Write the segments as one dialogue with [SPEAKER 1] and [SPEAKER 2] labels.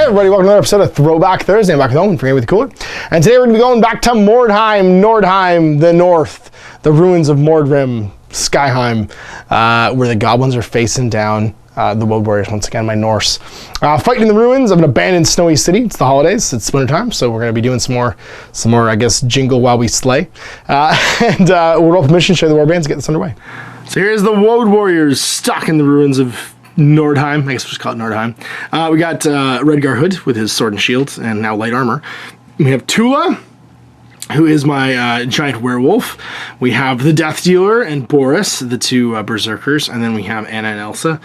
[SPEAKER 1] everybody, welcome to another episode of Throwback Thursday. I'm back with Owen, forget with the cooler. And today we're going to be going back to Mordheim, Nordheim, the north, the ruins of Mordheim, Skyheim, where the goblins are facing down the Woad Warriors, once again, my Norse. Fighting in the ruins of an abandoned snowy city. It's the holidays, it's wintertime, so we're going to be doing some more, I guess, jingle while we slay. We'll roll permission, share the warbands, get this underway. So here's the Woad Warriors stuck in the ruins of Nordheim. I guess we'll just call it Nordheim. We got Redgar Hood with his sword and shield and now light armor. We have Tula, who is my giant werewolf. We have the Death Dealer and Boris, the two berserkers, and then we have Anna and Elsa,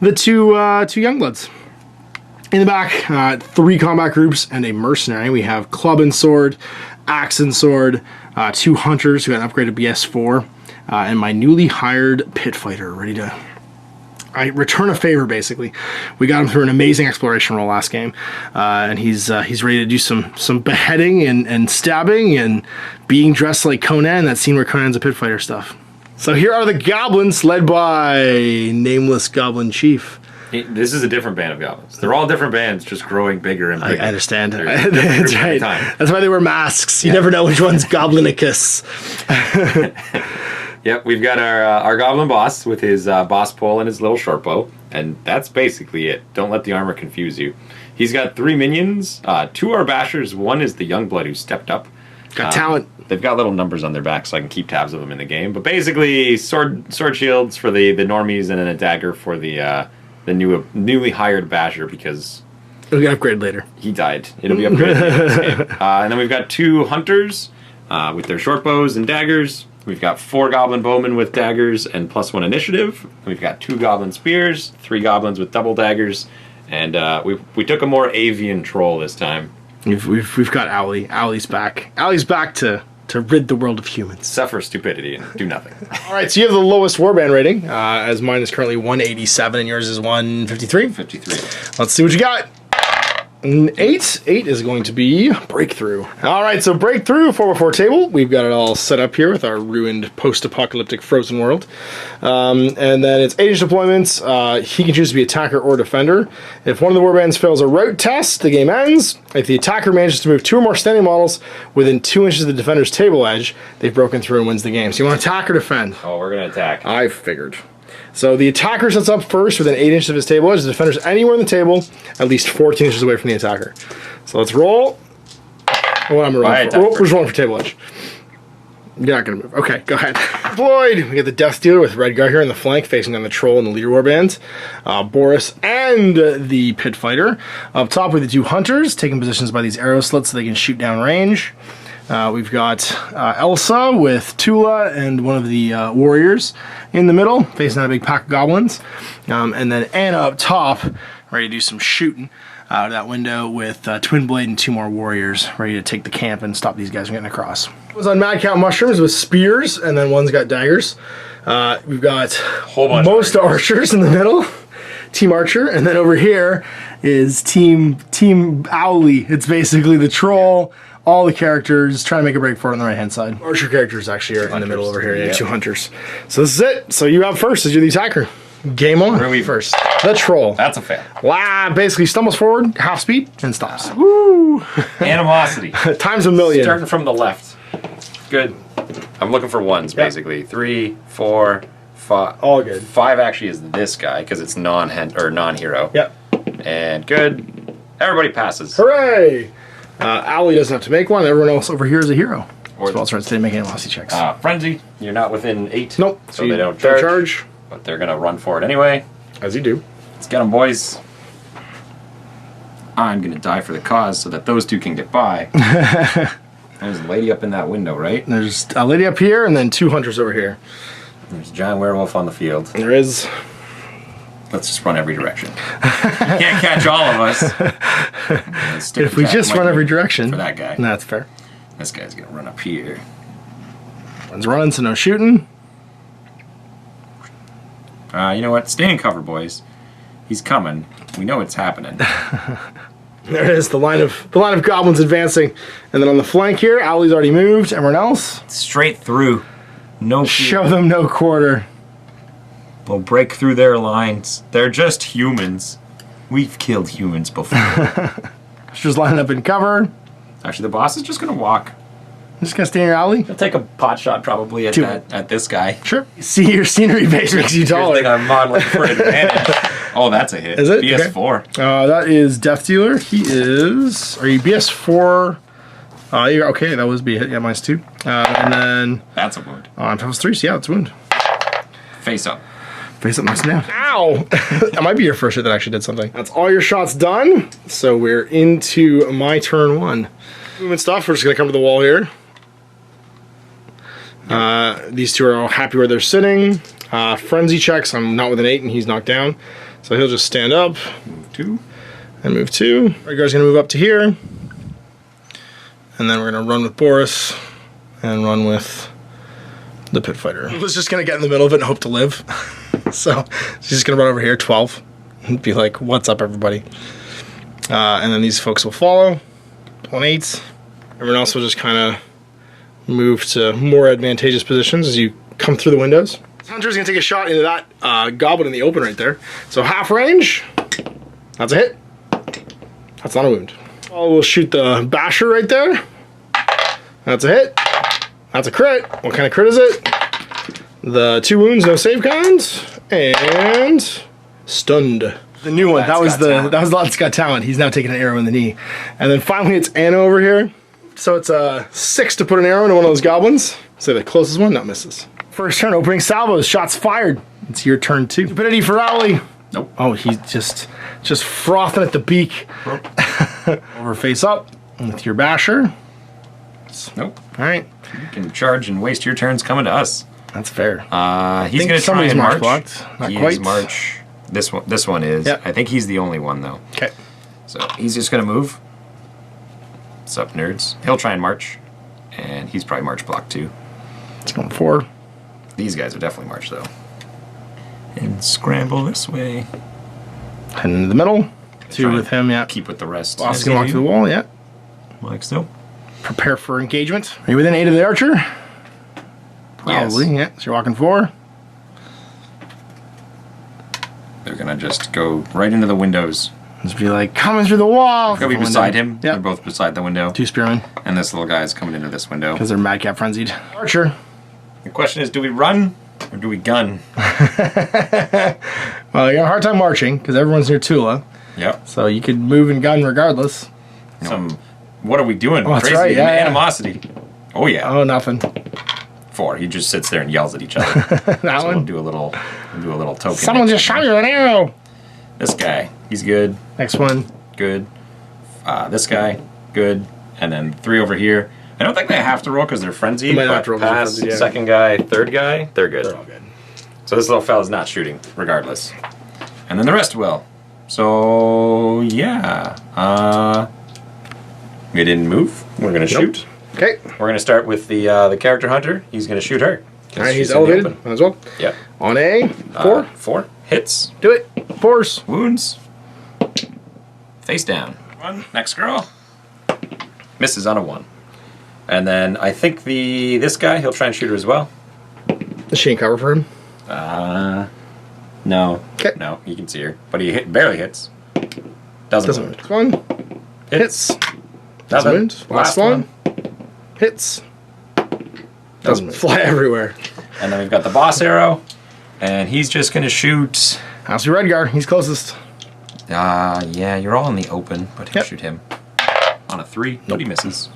[SPEAKER 1] the two youngbloods. In the back, 3 combat groups and a mercenary. We have club and sword, axe and sword, 2 hunters who got an upgraded BS4, and my newly hired pit fighter ready to return a favor. Basically, we got him through an amazing exploration roll last game, and he's ready to do some beheading and stabbing and being dressed like Conan. That scene where Conan's a pit fighter stuff. So here are the goblins, led by nameless goblin chief.
[SPEAKER 2] This is a different band of goblins. They're all different bands, just growing bigger and bigger.
[SPEAKER 1] I understand. That's right. That's why they wear masks. You never know which one's Goblinicus.
[SPEAKER 2] Yep, we've got our goblin boss with his boss pole and his little short bow, and that's basically it. Don't let the armor confuse you. He's got 3 minions, 2 are bashers, 1 is the young blood who stepped up.
[SPEAKER 1] Got talent.
[SPEAKER 2] They've got little numbers on their back so I can keep tabs of them in the game. But basically, sword shields for the normies and then a dagger for the newly hired basher because
[SPEAKER 1] it'll get upgraded later.
[SPEAKER 2] He died. It'll be upgraded later in this game. And then we've got 2 hunters with their short bows and daggers. We've got 4 goblin bowmen with daggers and +1 initiative. We've got 2 goblin spears, 3 goblins with double daggers, and we took a more avian troll this time.
[SPEAKER 1] We've got Owly. Owly's back. Owly's back to rid the world of humans.
[SPEAKER 2] Suffer stupidity and do nothing.
[SPEAKER 1] All right, so you have the lowest warband rating, as mine is currently 187 and yours is 153.
[SPEAKER 2] 53.
[SPEAKER 1] Let's see what you got. An 8 is going to be Breakthrough. All right, so Breakthrough, 4x4 table. We've got it all set up here with our ruined post-apocalyptic frozen world. And then it's 8 deployments. He can choose to be attacker or defender. If one of the warbands fails a route test, the game ends. If the attacker manages to move 2 or more standing models within 2 inches of the defender's table edge, they've broken through and wins the game. So you want to attack or defend?
[SPEAKER 2] Oh, we're going to attack.
[SPEAKER 1] I figured. So the attacker sets up first within 8 inches of his table edge. The defender's anywhere in the table, at least 14 inches away from the attacker. So let's roll. What I'm rolling for? We're just rolling for table edge. You're not going to move. Okay, go ahead. Deployed. We got the Death Dealer with Redgar here in the flank, facing on the Troll and the Leader Warband. Boris and the Pit Fighter. Up top with the 2 Hunters, taking positions by these arrow slits so they can shoot down range. We've got Elsa with Tula and one of the warriors in the middle, facing out a big pack of goblins. And then Anna up top, ready to do some shooting out of that window with Twin Blade and 2 more warriors, ready to take the camp and stop these guys from getting across. It was on Mad Cow Mushrooms with spears, and then one's got daggers. We've got most archers in the middle. Team Archer, and then over here is Team Owly. It's basically the troll, all the characters, trying to make a break for it on the right-hand side. Archer characters actually are in the middle over here. Yeah, 2 hunters. So this is it. So you have first as you're the attacker. Game on.
[SPEAKER 2] Where are we first?
[SPEAKER 1] The troll.
[SPEAKER 2] That's a fail.
[SPEAKER 1] Wow, basically stumbles forward, half speed, and stops. Woo!
[SPEAKER 2] Animosity.
[SPEAKER 1] Times a million.
[SPEAKER 2] Starting from the left. Good. I'm looking for 1s, basically. 3, 4, 5.
[SPEAKER 1] All good.
[SPEAKER 2] 5 actually is this guy, because it's non-hero.
[SPEAKER 1] Yep.
[SPEAKER 2] And good. Everybody passes.
[SPEAKER 1] Hooray! Owly doesn't have to make one. Everyone else over here is a hero. As well, starts to make animosity checks.
[SPEAKER 2] Frenzy. You're not within 8.
[SPEAKER 1] Nope.
[SPEAKER 2] So they don't charge. But they're going to run for it anyway.
[SPEAKER 1] As you do.
[SPEAKER 2] Let's get them, boys. I'm going to die for the cause so that those 2 can get by. There's a lady up in that window, right?
[SPEAKER 1] There's a lady up here and then 2 hunters over here.
[SPEAKER 2] There's a giant werewolf on the field.
[SPEAKER 1] There is.
[SPEAKER 2] Let's just run every direction. You can't catch all of us.
[SPEAKER 1] If we just run every direction.
[SPEAKER 2] For that guy.
[SPEAKER 1] No, that's fair.
[SPEAKER 2] This guy's going to run up here.
[SPEAKER 1] One's running, so no shooting.
[SPEAKER 2] You know what? Stay in cover, boys. He's coming. We know it's happening.
[SPEAKER 1] There it is, the line of goblins advancing. And then on the flank here, Owly's already moved. Everyone else?
[SPEAKER 2] Straight through. No fear.
[SPEAKER 1] Show them no quarter.
[SPEAKER 2] We'll break through their lines. They're just humans. We've killed humans before.
[SPEAKER 1] Just lining up in cover.
[SPEAKER 2] Actually, the boss is just gonna walk.
[SPEAKER 1] Just gonna stay in your alley.
[SPEAKER 2] He'll take a pot shot probably at this guy.
[SPEAKER 1] Sure. See, your scenery base makes you taller.
[SPEAKER 2] Here's the thing I'm modeling for advantage. Oh, that's a hit.
[SPEAKER 1] Is it?
[SPEAKER 2] BS4.
[SPEAKER 1] Okay. That is Death Dealer. He is. Are you BS4? You're okay. That was B hit. Yeah, mine's 2. And then.
[SPEAKER 2] That's a wound.
[SPEAKER 1] On plus 3. So yeah, it's a wound.
[SPEAKER 2] Face up.
[SPEAKER 1] Face up, knocks him down. Ow! That might be your first hit that actually did something. That's all your shots done. So we're into my turn 1. Movement stuff. We're just gonna come to the wall here. These two are all happy where they're sitting. Frenzy checks. I'm not with an 8 and he's knocked down. So he'll just stand up.
[SPEAKER 2] Move 2.
[SPEAKER 1] And move 2. Our guy's gonna move up to here. And then we're gonna run with Boris and run with the Pit Fighter. I was just gonna get in the middle of it and hope to live. So she's just gonna run over here, 12, and be like, what's up, everybody? And then these folks will follow. 1-8. Everyone else will just kind of move to more advantageous positions as you come through the windows. Hunter's gonna take a shot into that goblin in the open right there. So half range, that's a hit. That's not a wound. We'll shoot the basher right there. That's a hit. That's a crit. What kind of crit is it? The 2 wounds, no save cons, and stunned. The new one. That was Lot's got talent. He's now taking an arrow in the knee. And then finally it's Anna over here. So it's a 6 to put an arrow into one of those goblins. So the closest one, not misses. First turn, opening salvos, shots fired. It's your turn 2. Stupidity for Rowley.
[SPEAKER 2] Nope.
[SPEAKER 1] Oh, he's just frothing at the beak. Over face up with your basher.
[SPEAKER 2] Nope.
[SPEAKER 1] All right.
[SPEAKER 2] You can charge and waste your turns coming to us.
[SPEAKER 1] That's fair.
[SPEAKER 2] He's going to try and march.
[SPEAKER 1] Blocked. Not
[SPEAKER 2] he
[SPEAKER 1] quite.
[SPEAKER 2] Is march. This one is.
[SPEAKER 1] Yep.
[SPEAKER 2] I think he's the only one though.
[SPEAKER 1] Okay.
[SPEAKER 2] So he's just going to move. What's up, nerds? He'll try and march, and he's probably march block too.
[SPEAKER 1] It's going 4.
[SPEAKER 2] These guys are definitely march though. And scramble this way.
[SPEAKER 1] Head into the middle. 2 with him. Yeah.
[SPEAKER 2] Keep with the rest.
[SPEAKER 1] Boss is going to walk through the wall. Yeah.
[SPEAKER 2] Like so.
[SPEAKER 1] Prepare for engagement. Are you within 8 of the archer? Probably, yes. Yeah. So you're walking 4.
[SPEAKER 2] They're gonna just go right into the windows.
[SPEAKER 1] Just be like, coming through the wall.
[SPEAKER 2] They'll be beside him.
[SPEAKER 1] Yep.
[SPEAKER 2] They're both beside the window.
[SPEAKER 1] 2 spearmen.
[SPEAKER 2] And this little guy is coming into this window.
[SPEAKER 1] Because they're madcap frenzied. Archer.
[SPEAKER 2] The question is, do we run or do we gun?
[SPEAKER 1] Well, you got a hard time marching because everyone's near Tula.
[SPEAKER 2] Yep.
[SPEAKER 1] So you could move and gun regardless.
[SPEAKER 2] What are we doing?
[SPEAKER 1] Oh, that's
[SPEAKER 2] Crazy
[SPEAKER 1] right. Yeah,
[SPEAKER 2] animosity. Oh yeah.
[SPEAKER 1] Oh, nothing.
[SPEAKER 2] 4. He just sits there and yells at each other.
[SPEAKER 1] That
[SPEAKER 2] so
[SPEAKER 1] one.
[SPEAKER 2] We'll do a little token.
[SPEAKER 1] Someone just shot you with an arrow.
[SPEAKER 2] This guy, he's good.
[SPEAKER 1] Next one.
[SPEAKER 2] Good. This guy, good. And then 3 over here. I don't think they have to roll because they're frenzied.
[SPEAKER 1] Might have to roll 'cause they're
[SPEAKER 2] pass,
[SPEAKER 1] frenzied, yeah.
[SPEAKER 2] second guy, third guy, they're good.
[SPEAKER 1] They're all good.
[SPEAKER 2] So this little fella's not shooting, regardless. And then the rest will. So yeah. We didn't move. We're gonna shoot.
[SPEAKER 1] Okay.
[SPEAKER 2] We're gonna start with the character hunter. He's gonna shoot her.
[SPEAKER 1] All right, he's elevated. Might as well.
[SPEAKER 2] Yep.
[SPEAKER 1] On a 4.
[SPEAKER 2] 4 hits.
[SPEAKER 1] Do it. 4s.
[SPEAKER 2] Wounds. Face down. 1. Next girl. Misses on a 1. And then I think this guy, he'll try and shoot her as well.
[SPEAKER 1] Is she in cover for him?
[SPEAKER 2] No.
[SPEAKER 1] Okay.
[SPEAKER 2] No, you can see her. But he barely hits. Doesn't wound.
[SPEAKER 1] Next one. Hits. Doesn't wound. Last one. Hits. Doesn't fly everywhere.
[SPEAKER 2] And then we've got the boss arrow. And he's just going to shoot.
[SPEAKER 1] House of Redgar. He's closest.
[SPEAKER 2] Yeah, you're all in the open, but he'll
[SPEAKER 1] Yep.
[SPEAKER 2] shoot him. On a 3, but he misses.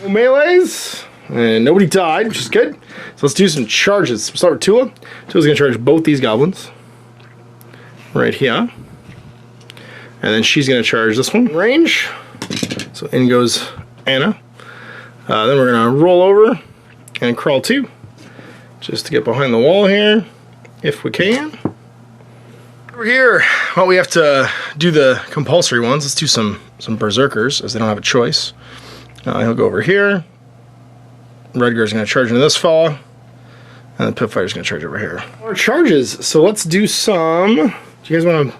[SPEAKER 1] No melees. And nobody died, which is good. So let's do some charges. We'll start with Tula. Tula's going to charge both these goblins. Right here. And then she's going to charge this one. Range. So in goes Anna. Then we're going to roll over and crawl 2. Just to get behind the wall here, if we can. Over here, well, we have to do the compulsory ones. Let's do some berserkers, as they don't have a choice. He'll go over here. Redgar's going to charge into this fella. And the Pit Fighter's going to charge over here. More charges. So let's do some. Do you guys want to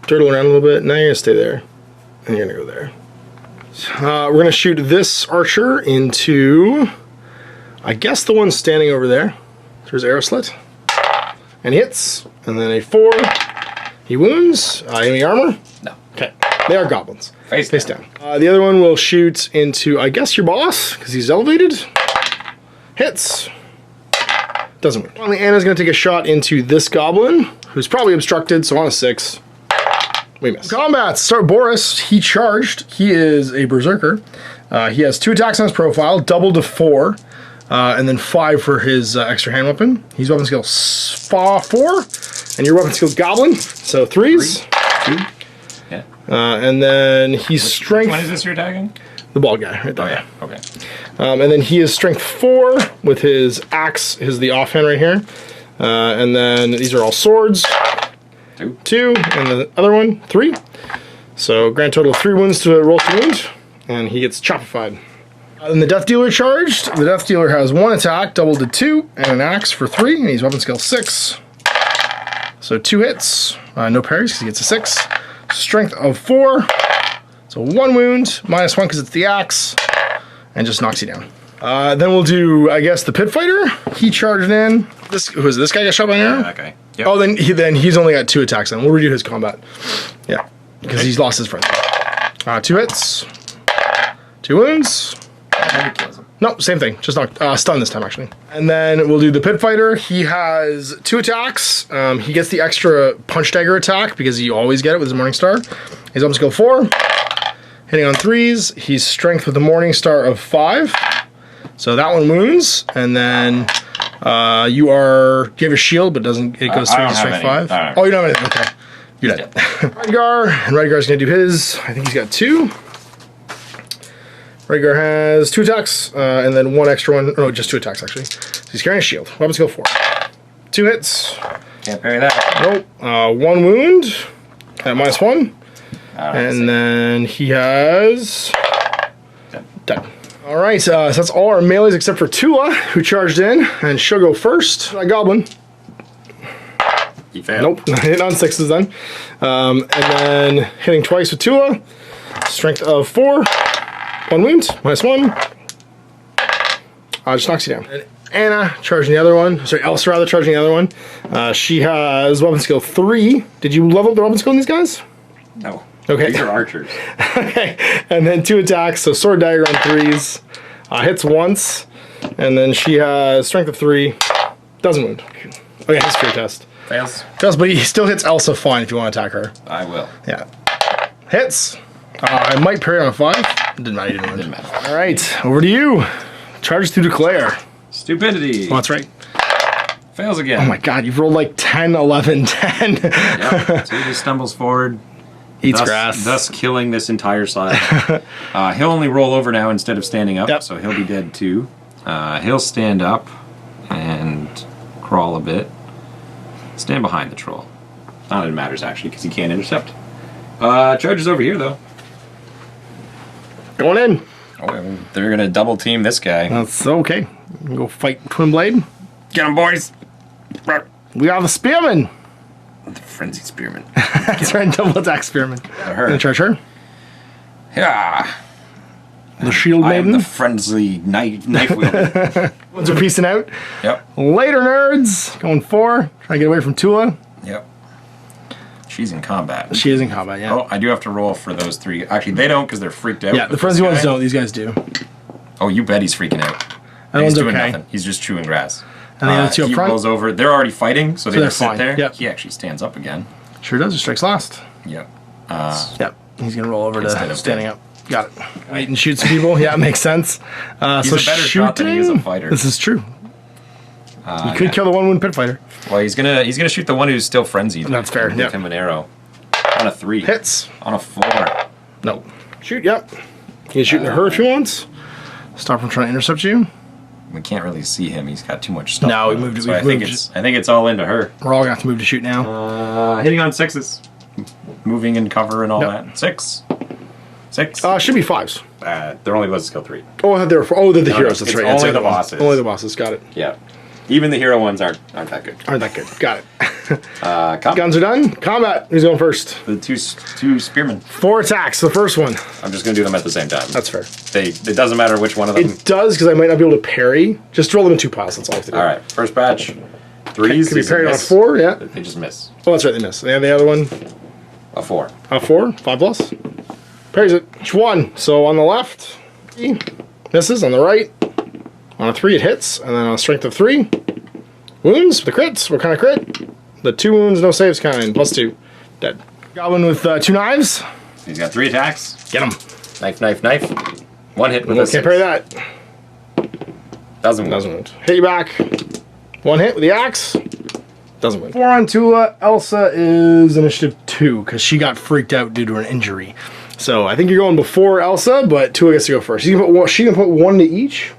[SPEAKER 1] turtle around a little bit? Now you're going to stay there. And you're going to go there. We're going to shoot this archer into, I guess, the one standing over there. There's arrow slit. And hits. And then a 4. He wounds. Enemy armor?
[SPEAKER 2] No.
[SPEAKER 1] Okay. They are goblins.
[SPEAKER 2] Face
[SPEAKER 1] down. The other one will shoot into, I guess, your boss, because he's elevated. Hits. Doesn't win. Finally, Anna's going to take a shot into this goblin, who's probably obstructed, so on a 6. We miss. Combat. Start Boris. He charged. He is a berserker. He has 2 attacks on his profile, doubled to 4, and then 5 for his extra hand weapon. He's weapon skill 4, and your weapon skill goblin, so 3s.
[SPEAKER 2] 2. Yeah.
[SPEAKER 1] And then he's strength.
[SPEAKER 2] Which one is this you're attacking?
[SPEAKER 1] The bald guy, right there.
[SPEAKER 2] Oh yeah. Okay.
[SPEAKER 1] And then he is strength 4 with his axe, the offhand right here. And then these are all swords. 2, and the other one 3. So grand total of 3 wounds to roll to wound, and he gets chopified. Then the Death Dealer charged. The Death Dealer has 1 attack, doubled to 2, and an axe for 3, and he's weapon skill 6. So 2 hits, no parries because he gets a 6. Strength of 4. So 1 wound, -1 because it's the axe, and just knocks you down. Then we'll do, I guess, the Pit Fighter. He charged in. This guy got shot by an arrow?
[SPEAKER 2] Yeah, that guy. Yep.
[SPEAKER 1] Oh, then he's only got 2 attacks then. We'll redo his combat. Yeah, because he's lost his friend. 2 hits, 2 wounds.
[SPEAKER 2] Maybe kills him.
[SPEAKER 1] No, same thing. Just stun this time, actually. And then we'll do the Pit Fighter. He has 2 attacks. He gets the extra punch dagger attack because you always get it with his Morning Star. His weapon skill 4. Hitting on 3s. He's strength with the Morning Star of 5. So that one wounds. And then you have a shield, but it goes straight to strength 5. Oh, you don't have anything. Okay. You're dead. Redgar. And Redgar's going to do his. I think he's got 2. Redgar has 2 attacks, and then 1 extra one. No, just 2 attacks, actually. So he's carrying a shield. Weapon skill 4. 2 hits.
[SPEAKER 2] Can't parry that.
[SPEAKER 1] Nope. 1 wound at -1. And then he has... Dead. All right, so that's all our melees except for Tula, who charged in, and she'll go first. Goblin.
[SPEAKER 2] He failed.
[SPEAKER 1] Nope, hitting on 6s then. And then hitting twice with Tula. Strength of 4. 1 wound, -1. Just knocks you down. And Anna charging the other one. Sorry, Elsa rather charging the other one. She has weapon skill 3. Did you level up the weapon skill on these guys?
[SPEAKER 2] No.
[SPEAKER 1] Okay.
[SPEAKER 2] These are archers.
[SPEAKER 1] Okay. And then 2 attacks, so sword dagger on 3s. Hits once. And then she has strength of 3. Doesn't wound. Okay, history test.
[SPEAKER 2] Fails.
[SPEAKER 1] Fails, but he still hits Elsa fine if you want to attack her.
[SPEAKER 2] I will.
[SPEAKER 1] Yeah. Hits. I might parry on a 5. Didn't matter. You didn't win. All right, over to you. Charges to declare.
[SPEAKER 2] Stupidity.
[SPEAKER 1] Oh, that's right.
[SPEAKER 2] Fails again.
[SPEAKER 1] Oh my god, you've rolled like 10, 11, 10.
[SPEAKER 2] Yep. So he just stumbles forward.
[SPEAKER 1] Eats grass.
[SPEAKER 2] Thus killing this entire side. He'll only roll over now instead of standing up,
[SPEAKER 1] yep.
[SPEAKER 2] So he'll be dead too. He'll stand up and crawl a bit. Stand behind the troll. Not that it matters actually, because he can't intercept. Charges over here though.
[SPEAKER 1] Going in.
[SPEAKER 2] Oh, they're gonna double team this guy.
[SPEAKER 1] That's okay. Go fight Twin Blade.
[SPEAKER 2] Get him, boys!
[SPEAKER 1] We got the Spearman.
[SPEAKER 2] The frenzied spearman.
[SPEAKER 1] That's right, double attack Spearman.
[SPEAKER 2] Her.
[SPEAKER 1] Gonna charge her.
[SPEAKER 2] Yeah.
[SPEAKER 1] The Shield
[SPEAKER 2] I am
[SPEAKER 1] Maiden.
[SPEAKER 2] the frenzy knife wielder.
[SPEAKER 1] Ones are piecing out.
[SPEAKER 2] Yep.
[SPEAKER 1] Later, nerds. Going 4. Trying to get away from Tula.
[SPEAKER 2] Yep. She's in combat.
[SPEAKER 1] She is in combat, yeah.
[SPEAKER 2] Oh, I do have to roll for those 3. Actually, they don't because they're freaked out.
[SPEAKER 1] Yeah, the frenzy ones don't. These guys do.
[SPEAKER 2] Oh, you bet he's freaking out.
[SPEAKER 1] That
[SPEAKER 2] He's
[SPEAKER 1] one's
[SPEAKER 2] doing
[SPEAKER 1] okay.
[SPEAKER 2] nothing. He's just chewing grass.
[SPEAKER 1] And the other 2 up
[SPEAKER 2] he
[SPEAKER 1] front.
[SPEAKER 2] rolls over. They're already fighting, so they
[SPEAKER 1] they're
[SPEAKER 2] just sit
[SPEAKER 1] fine.
[SPEAKER 2] there.
[SPEAKER 1] Yep.
[SPEAKER 2] He actually stands up again.
[SPEAKER 1] Sure does. It strikes last.
[SPEAKER 2] Yep.
[SPEAKER 1] Yep. He's going to roll over
[SPEAKER 2] Instead
[SPEAKER 1] to
[SPEAKER 2] of
[SPEAKER 1] standing
[SPEAKER 2] dead.
[SPEAKER 1] up. Got it. Wait and shoot some people. Yeah, it makes sense.
[SPEAKER 2] He's
[SPEAKER 1] so
[SPEAKER 2] a better shot than he is a fighter.
[SPEAKER 1] This is true. You could kill the 1 wound pit fighter.
[SPEAKER 2] Well, he's gonna shoot the one who's still frenzied.
[SPEAKER 1] That's fair.
[SPEAKER 2] Give
[SPEAKER 1] Yep.
[SPEAKER 2] him an arrow. On a 3.
[SPEAKER 1] Hits.
[SPEAKER 2] On a 4.
[SPEAKER 1] No. Shoot, yep. You can shoot into her if he wants. Stop him trying to intercept you.
[SPEAKER 2] We can't really see him. He's got too much stuff.
[SPEAKER 1] No, we moved it.
[SPEAKER 2] So I think it's all into her.
[SPEAKER 1] We're all going to have to move to shoot now.
[SPEAKER 2] Hitting on 6s. Moving in cover and all
[SPEAKER 1] Yep.
[SPEAKER 2] that. 6. 6.
[SPEAKER 1] Should be 5s.
[SPEAKER 2] They're only supposed to kill 3.
[SPEAKER 1] Oh, they're the heroes. That's
[SPEAKER 2] it's
[SPEAKER 1] right.
[SPEAKER 2] only
[SPEAKER 1] That's
[SPEAKER 2] the
[SPEAKER 1] one.
[SPEAKER 2] bosses.
[SPEAKER 1] Only the bosses. Got it.
[SPEAKER 2] Yeah. Even the hero ones aren't that good.
[SPEAKER 1] Aren't that good. Got it.
[SPEAKER 2] Combat.
[SPEAKER 1] Guns are done. Combat. Who's going first?
[SPEAKER 2] The two spearmen.
[SPEAKER 1] 4 attacks. The first one.
[SPEAKER 2] I'm just gonna do them at the same time.
[SPEAKER 1] That's fair.
[SPEAKER 2] It doesn't matter which one of them.
[SPEAKER 1] It does because I might not be able to parry. Just roll them in 2 piles. That's all I have to do.
[SPEAKER 2] All right. First batch. Threes.
[SPEAKER 1] Can be
[SPEAKER 2] these are
[SPEAKER 1] parried on a
[SPEAKER 2] miss.
[SPEAKER 1] 4, yeah.
[SPEAKER 2] They just miss.
[SPEAKER 1] Oh, that's right, they miss. And the other one,
[SPEAKER 2] A 4.
[SPEAKER 1] a 4, 5 plus. Parries it. Each one. So on the left, misses. On the right, on a 3, it hits. And then on a strength of 3, wounds with the crits. What kind of crit? The 2 wounds, no saves kind. Plus 2. Dead. Goblin with 2 knives.
[SPEAKER 2] He's got 3 attacks.
[SPEAKER 1] Get him.
[SPEAKER 2] Knife, knife, knife. 1 hit with a 6.
[SPEAKER 1] Can't parry that.
[SPEAKER 2] Doesn't wound.
[SPEAKER 1] Doesn't wound. Hit you back. 1 hit with the axe. Doesn't win. 4 on Tula. Elsa is initiative 2 because she got freaked out due to an injury. So I think you're going before Elsa, but Tula gets to go first. She can put 1 to each.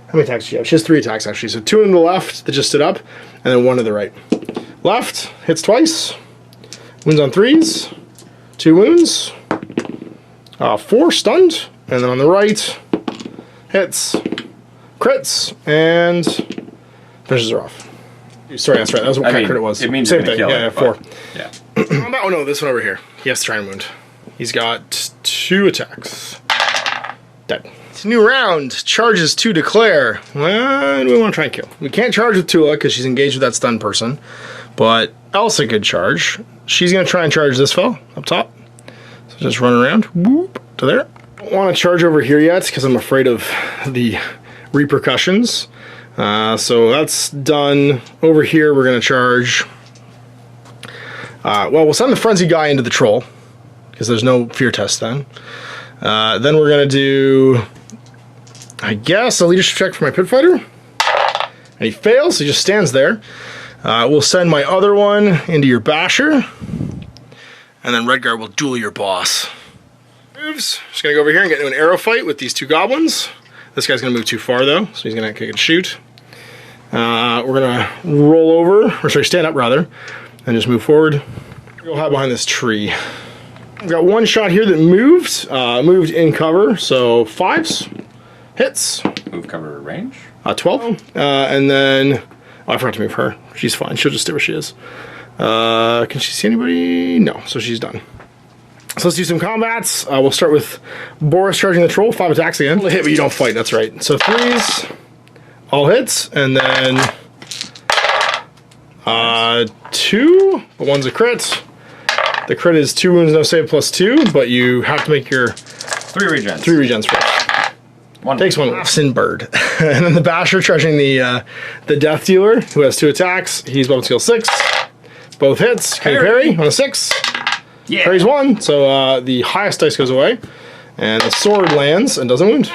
[SPEAKER 1] How many attacks does she have? She has 3 attacks actually. So 2 on the left that just stood up, and then 1 to the right. Left hits twice. Wounds on 3s. 2 wounds. 4 stunned, and then on the right hits, crits, and finishes her off. Sorry, that's right. That was what kind of crit it was.
[SPEAKER 2] It means
[SPEAKER 1] same thing. Yeah, 4.
[SPEAKER 2] Yeah.
[SPEAKER 1] Oh no, this one over here. He has to try and wound. He's got 2 attacks. Dead. It's a new round. Charges to declare. Well, we want to try and kill. We can't charge with Tula because she's engaged with that stunned person. But Elsa could charge. She's going to try and charge this fella up top. So just run around. Whoop, to there. Don't want to charge over here yet because I'm afraid of the repercussions. So that's done. Over here, we're going to charge. Well, we'll send the frenzy guy into the troll because there's no fear test then. Then we're going to do, I guess, a leadership check for my pit fighter. And he fails, so he just stands there. We'll send my other one into your basher. And then Redguard will duel your boss. Moves. Just going to go over here and get into an arrow fight with these 2 goblins. This guy's going to move too far, though, so he's going to kick and shoot. We're going to roll over, or sorry, stand up, rather, and just move forward. Go hide behind this tree. I've got 1 shot here that moved in cover, so 5s, hits.
[SPEAKER 2] Move cover range?
[SPEAKER 1] 12. And then, I forgot to move her. She's fine, she'll just stay where she is. Can she see anybody? No, so she's done. So let's do some combats. We'll start with Boris charging the troll. 5 attacks again. Hit, but you don't fight. That's right. So 3s, all hits, and then 2, but 1's a crit. The crit is 2 wounds, no save, plus 2, but you have to make your
[SPEAKER 2] 3 regens.
[SPEAKER 1] 3 regens first.
[SPEAKER 2] 1
[SPEAKER 1] Takes 1 Sin Bird. And then the Basher charging the Death Dealer, who has 2 attacks. He's weapon skill 6. Both hits. Can you parry on a 6?
[SPEAKER 2] Yeah.
[SPEAKER 1] Parries 1, so the highest dice goes away. And the sword lands and doesn't wound.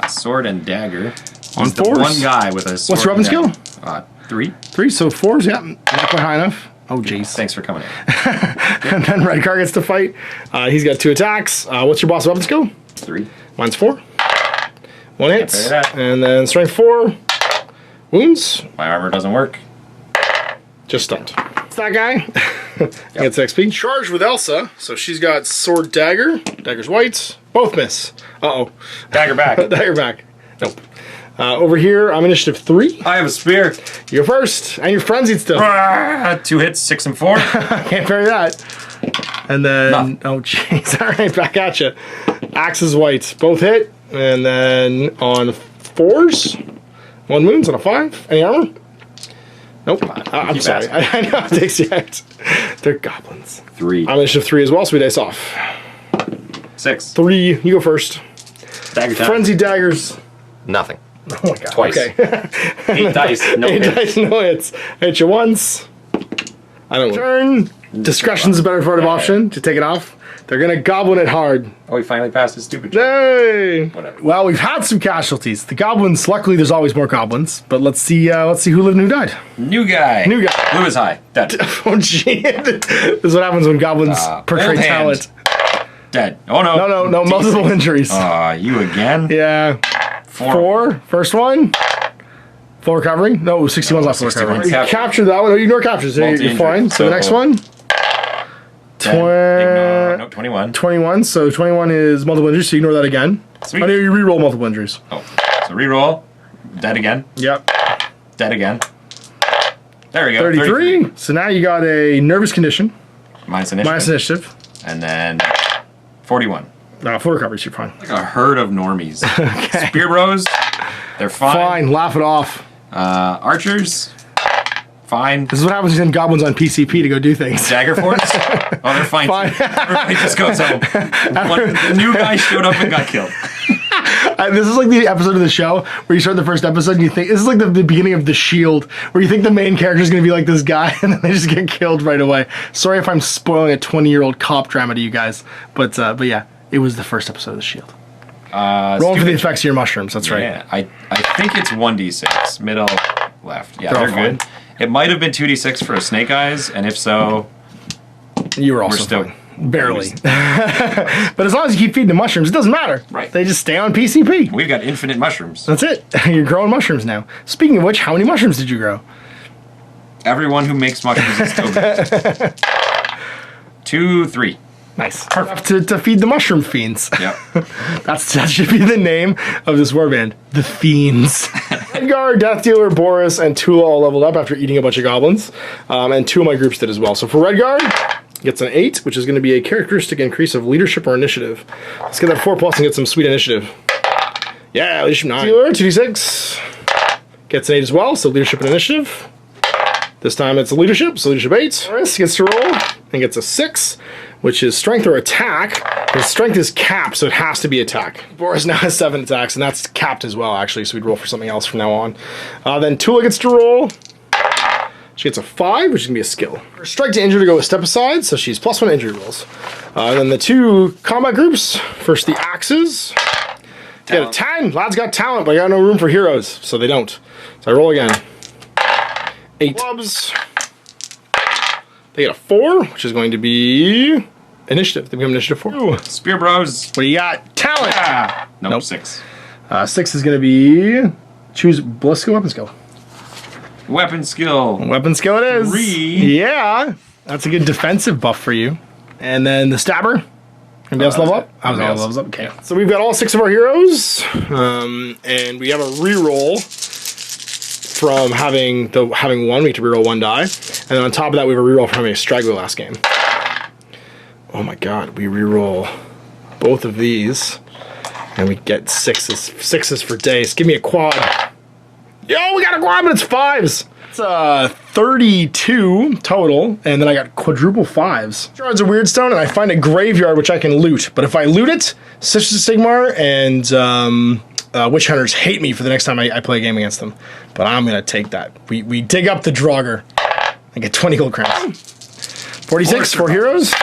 [SPEAKER 2] Sword and dagger.
[SPEAKER 1] On
[SPEAKER 2] He's the
[SPEAKER 1] 4s.
[SPEAKER 2] 1 guy with a sword.
[SPEAKER 1] What's your weapon skill?
[SPEAKER 2] 3.
[SPEAKER 1] 3, so 4s, yeah. Not quite high enough. Oh, jeez.
[SPEAKER 2] Thanks for coming in.
[SPEAKER 1] And then Redguard gets to fight. He's got 2 attacks. What's your boss weapon skill?
[SPEAKER 2] 3.
[SPEAKER 1] Mine's 4. 1 hit.
[SPEAKER 2] parry that.
[SPEAKER 1] And then strength 4. Wounds.
[SPEAKER 2] My armor doesn't work.
[SPEAKER 1] Just stunned. It's that guy. Gets XP. Charged with Elsa. So she's got sword dagger. Dagger's white. Both miss. Uh-oh.
[SPEAKER 2] Dagger back.
[SPEAKER 1] Dagger back. Nope. Over here, I'm initiative 3.
[SPEAKER 2] I have a spear.
[SPEAKER 1] You go first. And you're frenzied still.
[SPEAKER 2] 2 hits, 6 and 4.
[SPEAKER 1] Can't parry that. And then, oh jeez, all right, back at you. Axe is white, both hit, and then on 4s, 1 wounds on a 5. Any armor? Nope. I'm sorry. I know it takes you out. They're goblins.
[SPEAKER 2] 3.
[SPEAKER 1] I'm initiative 3 as well, so we dice off.
[SPEAKER 2] 6.
[SPEAKER 1] 3, you go first.
[SPEAKER 2] Dagger time.
[SPEAKER 1] Frenzy daggers.
[SPEAKER 3] Nothing.
[SPEAKER 1] Oh my god.
[SPEAKER 2] Twice.
[SPEAKER 1] Okay.
[SPEAKER 2] 8 dice, no
[SPEAKER 1] 8
[SPEAKER 2] hits.
[SPEAKER 1] dice, no hits. Hit you once. I don't turn. Discretion's a better part of option to take it off. They're gonna goblin it hard.
[SPEAKER 2] Oh, he finally passed his stupid check.
[SPEAKER 1] Hey!
[SPEAKER 2] Whatever.
[SPEAKER 1] Well, we've had some casualties. The goblins, luckily there's always more goblins, but let's see who lived and who died.
[SPEAKER 2] New guy.
[SPEAKER 1] New guy.
[SPEAKER 2] Blue is high. Dead.
[SPEAKER 1] Oh gee. This is what happens when goblins portray
[SPEAKER 2] old hand.
[SPEAKER 1] talent.
[SPEAKER 2] Dead. Oh no.
[SPEAKER 1] No, multiple injuries.
[SPEAKER 2] You again?
[SPEAKER 1] Yeah. 4. First one. Full recovery. No, 61's left full
[SPEAKER 2] 61
[SPEAKER 1] recovery.
[SPEAKER 2] capture.
[SPEAKER 1] Capture that one. No, you ignore captures. You're
[SPEAKER 2] Multi-injury.
[SPEAKER 1] fine. So the next one.
[SPEAKER 2] No, 21.
[SPEAKER 1] 21. So 21 is multiple injuries, so you ignore that again.
[SPEAKER 2] Sweet.
[SPEAKER 1] Oh, no, you reroll multiple injuries.
[SPEAKER 2] Oh, so reroll. Dead again.
[SPEAKER 1] Yep.
[SPEAKER 2] Dead again. There we go.
[SPEAKER 1] 33. So now you got a nervous condition.
[SPEAKER 2] Minus initiative.
[SPEAKER 1] Minus initiative.
[SPEAKER 2] And then 41.
[SPEAKER 1] Full recovery, so you're fine.
[SPEAKER 2] Like a herd of normies. Spear bros. They're fine.
[SPEAKER 1] Fine, laugh it off.
[SPEAKER 2] Archers. Fine.
[SPEAKER 1] This is what happens when goblins on PCP to go do things.
[SPEAKER 2] Dagger Force? Oh, they're fine. Everybody just goes home. The new guy showed up and got killed.
[SPEAKER 1] This is like the episode of the show where you start the first episode and you think, this is like the beginning of The Shield, where you think the main character is going to be like this guy and then they just get killed right away. Sorry if I'm spoiling a 20-year-old cop drama to you guys, but yeah, it was the first episode of The Shield. Rolling for the effects of your mushrooms, that's right.
[SPEAKER 2] Yeah, I think it's 1d6, middle, left. Yeah, they're good.
[SPEAKER 1] Fine.
[SPEAKER 2] It might have been 2d6 for Snake Eyes, and if so,
[SPEAKER 1] you were also
[SPEAKER 2] still
[SPEAKER 1] fine. Barely. But as long as you keep feeding the mushrooms, it doesn't matter.
[SPEAKER 2] Right.
[SPEAKER 1] They just stay on PCP.
[SPEAKER 2] We've got infinite mushrooms.
[SPEAKER 1] That's it. You're growing mushrooms now. Speaking of which, how many mushrooms did you grow?
[SPEAKER 2] Everyone who makes mushrooms is still good. 2, 3.
[SPEAKER 1] Nice. Perfect. To feed the mushroom fiends.
[SPEAKER 2] Yep.
[SPEAKER 1] That should be the name of this warband. The Fiends. Edgar, Death Dealer, Boris, and Tula all leveled up after eating a bunch of goblins. And 2 of my groups did as well. So for Redguard, gets an 8, which is going to be a characteristic increase of leadership or initiative. Let's get that 4+ and get some sweet initiative. Yeah, leadership 9. Dealer, 2d6. Gets an 8 as well, so leadership and initiative. This time it's a leadership, so leadership 8. Boris gets to roll and gets a 6, which is strength or attack. His strength is capped, so it has to be attack. Boris now has 7 attacks, and that's capped as well, actually, so we'd roll for something else from now on. Then Tula gets to roll. She gets a 5, which is going to be a skill. Her strike to injure to go a step aside, so she's +1 injury rolls. Then the 2 combat groups. First, the axes. Get a 10. Lads got talent, but I got no room for heroes, so they don't. So I roll again. 8 clubs. They get a 4, which is going to be initiative. They become initiative 4. Ooh.
[SPEAKER 2] Spear Bros.
[SPEAKER 1] What do you got? Talent!
[SPEAKER 2] Ah. Nope, 6.
[SPEAKER 1] 6 is going to be choose ballistic weapon skill.
[SPEAKER 2] Weapon skill.
[SPEAKER 1] Weapon skill it is.
[SPEAKER 2] 3.
[SPEAKER 1] Yeah. That's a good defensive buff for you. And then the stabber. Anybody else level up? I was all levels up. Okay. So we've got all 6 of our heroes. And we have a reroll from having 1. We get to reroll 1 die. And then on top of that, we have a reroll from having a straggler last game. Oh my god. We reroll both of these. And we get 6s. 6s for days. Give me a quad. Yo, we got a quad, but it's 5s. It's 32 total, and then I got quadruple 5s. Shard's a weird stone, and I find a graveyard which I can loot. But if I loot it, Sisters of Sigmar and Witch Hunters hate me for the next time I play a game against them. But I'm gonna take that. We dig up the Draugr. I get 20 gold crowns. 46 for heroes. So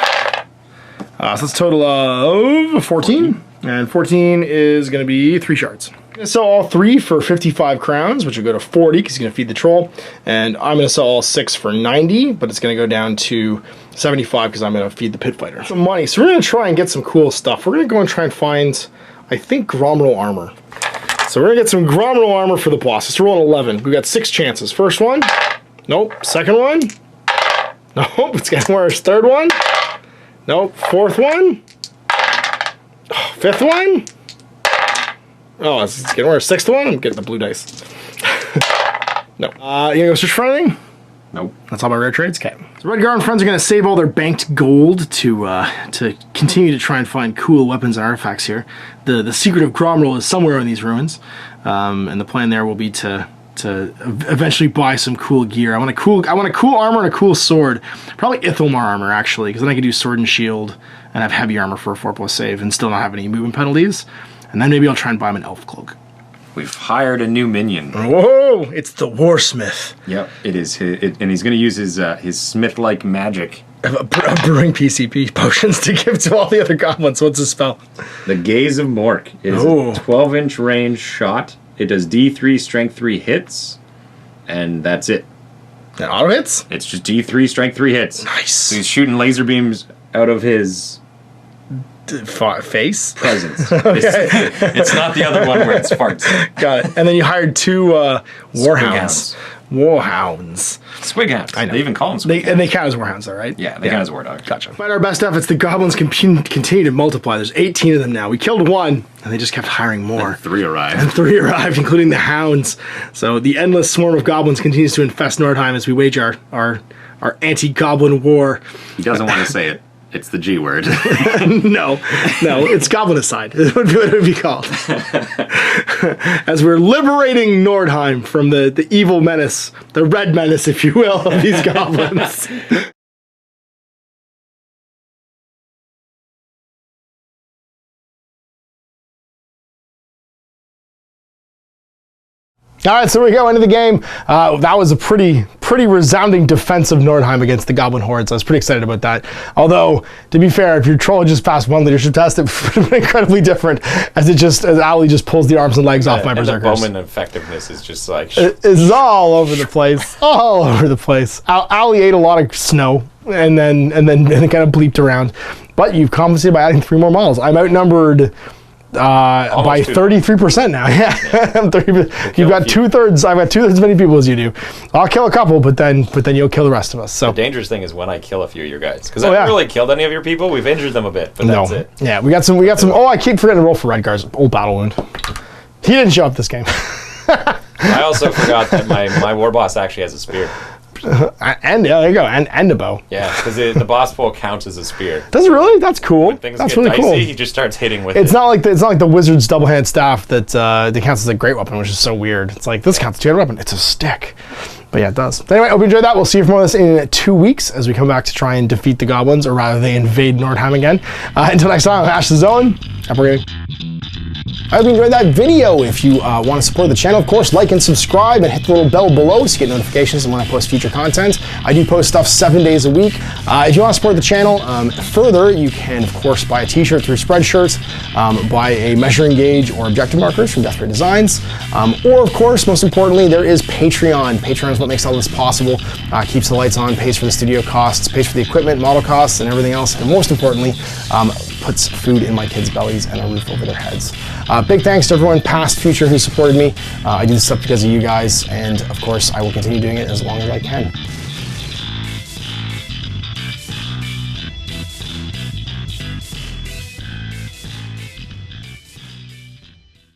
[SPEAKER 1] that's a total of 14. And 14 is gonna be 3 shards. I'm gonna sell all 3 for 55 crowns, which will go to 40 because he's gonna feed the troll. And I'm gonna sell all 6 for 90, but it's gonna go down to 75 because I'm gonna feed the pit fighter. Some money. So we're gonna try and get some cool stuff. We're gonna go and try and find, I think, Gromroll armor. So we're gonna get some Gromroll armor for the boss. Let's roll an 11. We got 6 chances. First one. Nope. Second one. Nope. It's getting worse. Third one. Nope. Fourth one. Oh, 5th one. Oh, it's getting worse. 6th one. I'm getting the blue dice. No. You gonna go search for anything?
[SPEAKER 2] Nope.
[SPEAKER 1] That's all my rare trades? Okay. So Redguard and friends are going to save all their banked gold to continue to try and find cool weapons and artifacts here. The secret of Gromroll is somewhere in these ruins. And the plan there will be to eventually buy some cool gear. I want a cool armor and a cool sword. Probably Ithalmar armor, actually, because then I can do sword and shield and have heavy armor for a 4+ save and still not have any movement penalties. And then maybe I'll try and buy him an elf cloak.
[SPEAKER 2] We've hired a new minion.
[SPEAKER 1] Whoa! It's the Warsmith.
[SPEAKER 2] Yep, it is. And he's going to use his smith-like magic.
[SPEAKER 1] Brewing PCP potions to give to all the other goblins. What's his spell?
[SPEAKER 2] The Gaze of Mork. It is a 12-inch range shot. It does D3 strength 3 hits. And that's it.
[SPEAKER 1] And auto hits?
[SPEAKER 2] It's just D3 strength 3 hits.
[SPEAKER 1] Nice.
[SPEAKER 2] So he's shooting laser beams out of his...
[SPEAKER 1] face?
[SPEAKER 2] Presence. It's not the other one where it's farts. Got
[SPEAKER 1] it. And then you hired 2 warhounds. Warhounds.
[SPEAKER 2] Swighounds. I know. They even call them
[SPEAKER 1] swighounds. And they count as warhounds, though, right?
[SPEAKER 2] Yeah, they count as war dogs.
[SPEAKER 1] Gotcha. Find our best efforts. The goblins continue to multiply. There's 18 of them now. We killed 1, and they just kept hiring more.
[SPEAKER 2] And 3 arrived.
[SPEAKER 1] And 3 arrived, including the hounds. So the endless swarm of goblins continues to infest Nordheim as we wage our anti-goblin war.
[SPEAKER 2] He doesn't want to say it. It's the G word.
[SPEAKER 1] No, it's Goblinacide. It would be what it would be called. As we're liberating Nordheim from the evil menace, the red menace, if you will, of these goblins. All right, so we go into the game. That was a pretty resounding defense of Nordheim against the Goblin Hordes. I was pretty excited about that. Although, to be fair, if your troll just passed one leadership test, it would have been incredibly different as Ali just pulls the arms and legs off my berserkers.
[SPEAKER 2] The bowman effectiveness is just like...
[SPEAKER 1] It's all over the place. All over the place. Ali ate a lot of snow and then kind of bleeped around. But you've compensated by adding 3 more models. I'm outnumbered... by 33% now. Yeah, you've got 2/3. I've got 2/3 as many people as you do. I'll kill a couple, but then you'll kill the rest of us. So
[SPEAKER 2] the dangerous thing is when I kill a few of your guys, because I haven't really killed any of your people. We've injured them a bit, but that's it.
[SPEAKER 1] Yeah, we got some. Oh, I keep forgetting to roll for Redgar's old battle wound. He didn't show up this game.
[SPEAKER 2] I also forgot that my war boss actually has a spear.
[SPEAKER 1] And yeah, there you go, and a bow.
[SPEAKER 2] Yeah, because the boss pole counts as a spear.
[SPEAKER 1] Does it really? That's cool.
[SPEAKER 2] When things
[SPEAKER 1] That's
[SPEAKER 2] get
[SPEAKER 1] really
[SPEAKER 2] dicey,
[SPEAKER 1] cool.
[SPEAKER 2] He just starts hitting with it.
[SPEAKER 1] It's not like the wizard's double-handed staff that counts as a great weapon, which is so weird. It's like this counts as a two-handed weapon. It's a stick. But yeah, it does. But anyway, I hope you enjoyed that. We'll see you for more of this in 2 weeks as we come back to try and defeat the goblins, or rather, they invade Nordheim again. Until next time, I'm Ash the Owen. Happy gaming. I hope you enjoyed that video. If you want to support the channel, of course, like and subscribe and hit the little bell below to get notifications when I post future content. I do post stuff 7 days a week. If you want to support the channel further, you can, of course, buy a t-shirt through Spreadshirts, buy a measuring gauge or objective markers from Death Ray Designs, or, of course, most importantly, there is Patreon. Patreon is what makes all this possible, keeps the lights on, pays for the studio costs, pays for the equipment, model costs, and everything else, and most importantly, puts food in my kids' bellies and a roof over their heads. Big thanks to everyone, past, future, who supported me. I do this stuff because of you guys, and of course, I will continue doing it as long as I can.